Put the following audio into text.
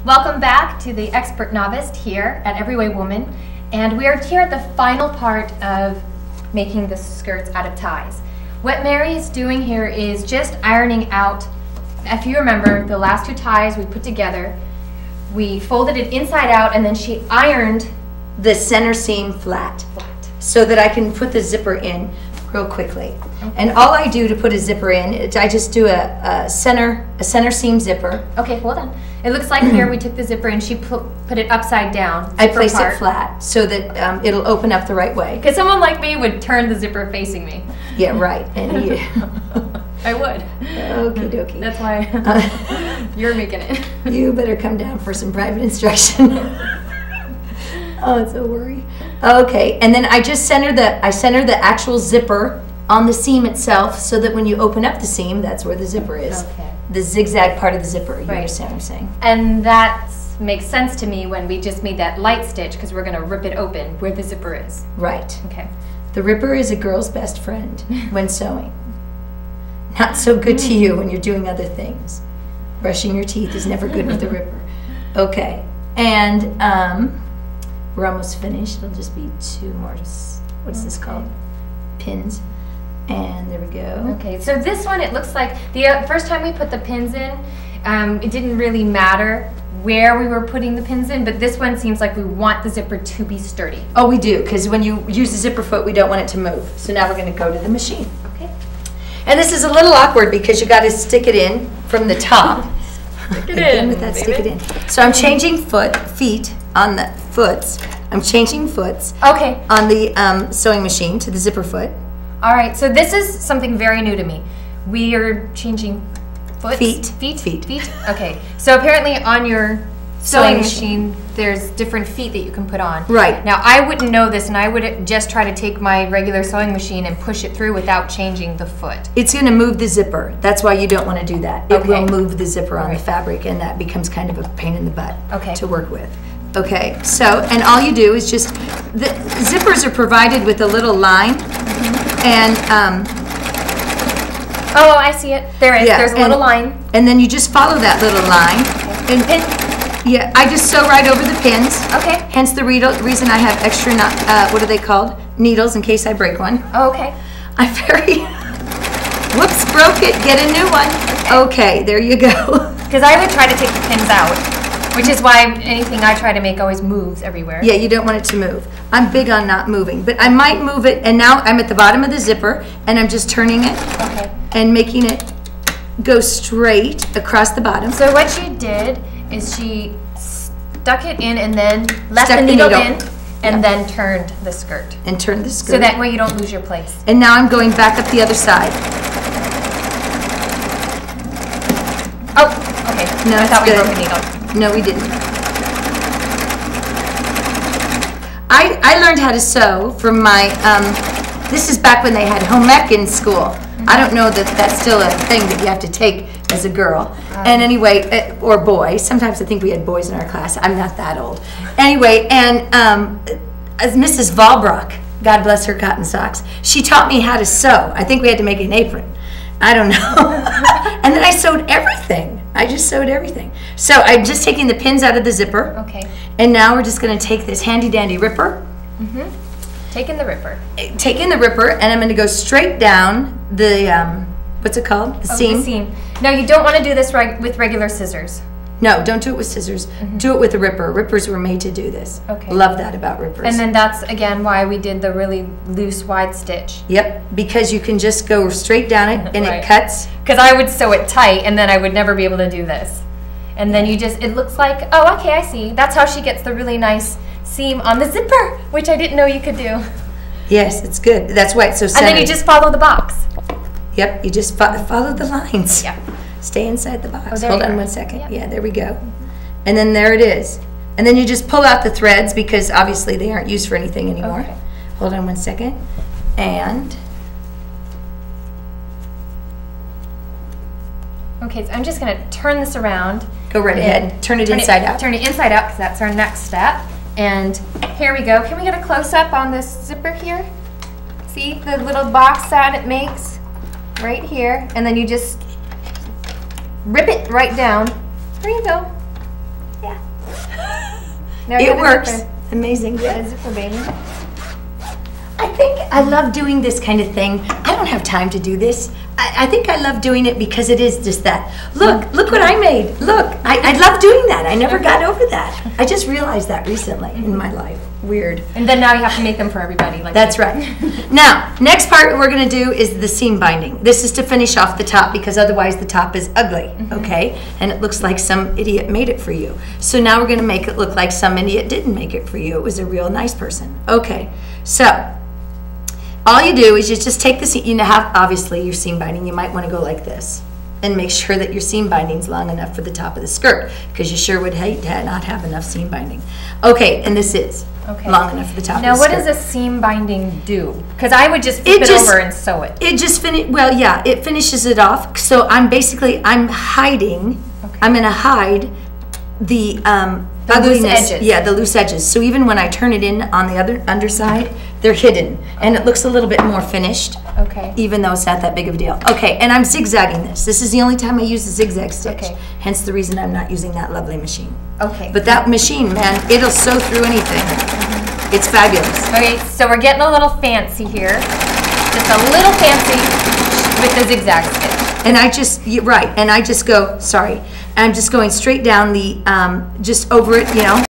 Welcome back to the Expert Novice here at Everyway Woman, and we are here at the final part of making the skirts out of ties. What Mary is doing here is just ironing out, if you remember the last two ties we put together, we folded it inside out and then she ironed the center seam flat so that I can put the zipper in real quickly. Okay. And all I do to put a zipper in, I just do a center seam zipper. Okay, hold on. It looks like here we took the zipper and she put it upside down. I place it flat so that it'll open up the right way. Because someone like me would turn the zipper facing me. Yeah, right. And you, I would. Okie dokie. That's why you're making it. You better come down for some private instruction. Oh, it's a worry. Okay, and then I just center the actual zipper on the seam itself so that when you open up the seam, that's where the zipper is. Okay. The zigzag part of the zipper, you understand what I'm saying? And that makes sense to me when we just made that light stitch because we're going to rip it open where the zipper is. Right. Okay. The ripper is a girl's best friend when sewing. Not so good to you when you're doing other things. Brushing your teeth is never good with the ripper. Okay, and we're almost finished. It'll just be two more, what's this called? Pins. And there we go. Okay, so this one, it looks like the first time we put the pins in, it didn't really matter where we were putting the pins in, but this one seems like we want the zipper to be sturdy. Oh, we do, because when you use the zipper foot, we don't want it to move. So now we're going to go to the machine. Okay. And this is a little awkward because you got to stick it in from the top. Stick it in, with that, stick it in. So I'm changing feet on the foots. I'm changing foots. Okay. On the sewing machine to the zipper foot. All right, so this is something very new to me. We are changing foots? Feet. Okay, so apparently on your sewing machine, there's different feet that you can put on. Right. Now, I wouldn't know this, and I would just try to take my regular sewing machine and push it through without changing the foot. It's going to move the zipper. That's why you don't want to do that. It will move the zipper on the fabric, and that becomes kind of a pain in the butt to work with. Okay, so, and all you do is just, the zippers are provided with a little line, and oh, I see it. There is. There's a little line. And then you just follow that little line. Okay. Yeah, I just sew right over the pins. Okay. Hence the reason I have extra, what are they called? Needles in case I break one. Oh, okay. I'm very, whoops, broke it, get a new one. Okay, there you go. Because I would try to take the pins out, which is why anything I try to make always moves everywhere. Yeah, you don't want it to move. I'm big on not moving, but I might move it, and now I'm at the bottom of the zipper, and I'm just turning it and making it go straight across the bottom. So what she did is she stuck it in and then left the needle in and then turned the skirt. And turned the skirt. So that way you don't lose your place. And now I'm going back up the other side. Oh, okay. No, I thought we broke a needle. No, we didn't. I learned how to sew from my, this is back when they had home ec in school. I don't know that that's still a thing that you have to take as a girl. And anyway, or boy, sometimes I think we had boys in our class. I'm not that old. Anyway, and as Mrs. Valbrock, God bless her cotton socks, she taught me how to sew. I think we had to make an apron. I don't know. And then I sewed everything. I just sewed everything. So I'm just taking the pins out of the zipper. Okay. And now we're just going to take this handy dandy ripper. Taking the ripper. Taking the ripper, and I'm going to go straight down the, what's it called? The seam. The seam. No, you don't want to do this with regular scissors. No, don't do it with scissors. Do it with a ripper. Rippers were made to do this. Okay. Love that about rippers. And then that's, again, why we did the really loose, wide stitch. Yep, because you can just go straight down it, and it cuts. Because I would sew it tight, and then I would never be able to do this. And then you just, it looks like, oh, okay, I see. That's how she gets the really nice seam on the zipper, which I didn't know you could do. Yes, it's good. That's why it's so centered. And then you just follow the box. Yep, you just follow the lines. Yeah. Stay inside the box. Oh, Hold on 1 second. Yep. Yeah, there we go. And then there it is. And then you just pull out the threads because obviously they aren't used for anything anymore. Okay. Hold on 1 second. And okay, so I'm just going to turn this around. Go right ahead. Turn it inside out. Turn it inside out because that's our next step. And here we go. Can we get a close-up on this zipper here? See the little box that it makes right here? And then you just rip it right down. There you go. Now It get a works. zipper. Amazing. Get Yeah. a zipper, baby. I think I love doing this kind of thing. I don't have time to do this. I think I love doing it because it is just that. Look what I made. Look, I love doing that. I never got over that. I just realized that recently in my life. Weird. And then now you have to make them for everybody. Like That's right. Now, next part we're going to do is the seam binding. This is to finish off the top because otherwise the top is ugly, okay? And it looks like some idiot made it for you. So now we're going to make it look like some idiot didn't make it for you. It was a real nice person. Okay, so all you do is you just take the seam. You have, obviously, your seam binding. You might want to go like this and make sure that your seam binding's long enough for the top of the skirt because you sure would hate to not have enough seam binding. Okay, and this is long enough for the top Now, of the what skirt. does a seam binding do? Because I would just flip it over and sew it. It just it finishes it off. So I'm hiding. Okay. I'm going to hide the ugliness. loose edges. Yeah, the loose edges. So even when I turn it in on the other underside, they're hidden, and it looks a little bit more finished. Okay. Even though it's not that big of a deal. Okay, and I'm zigzagging this. This is the only time I use the zigzag stitch. Okay. Hence the reason I'm not using that lovely machine. Okay. But that machine, man, it'll sew through anything. It's fabulous. Okay, so we're getting a little fancy here. Just a little fancy with the zigzag stitch. And and I just go, sorry, I'm just going straight down the, just over it,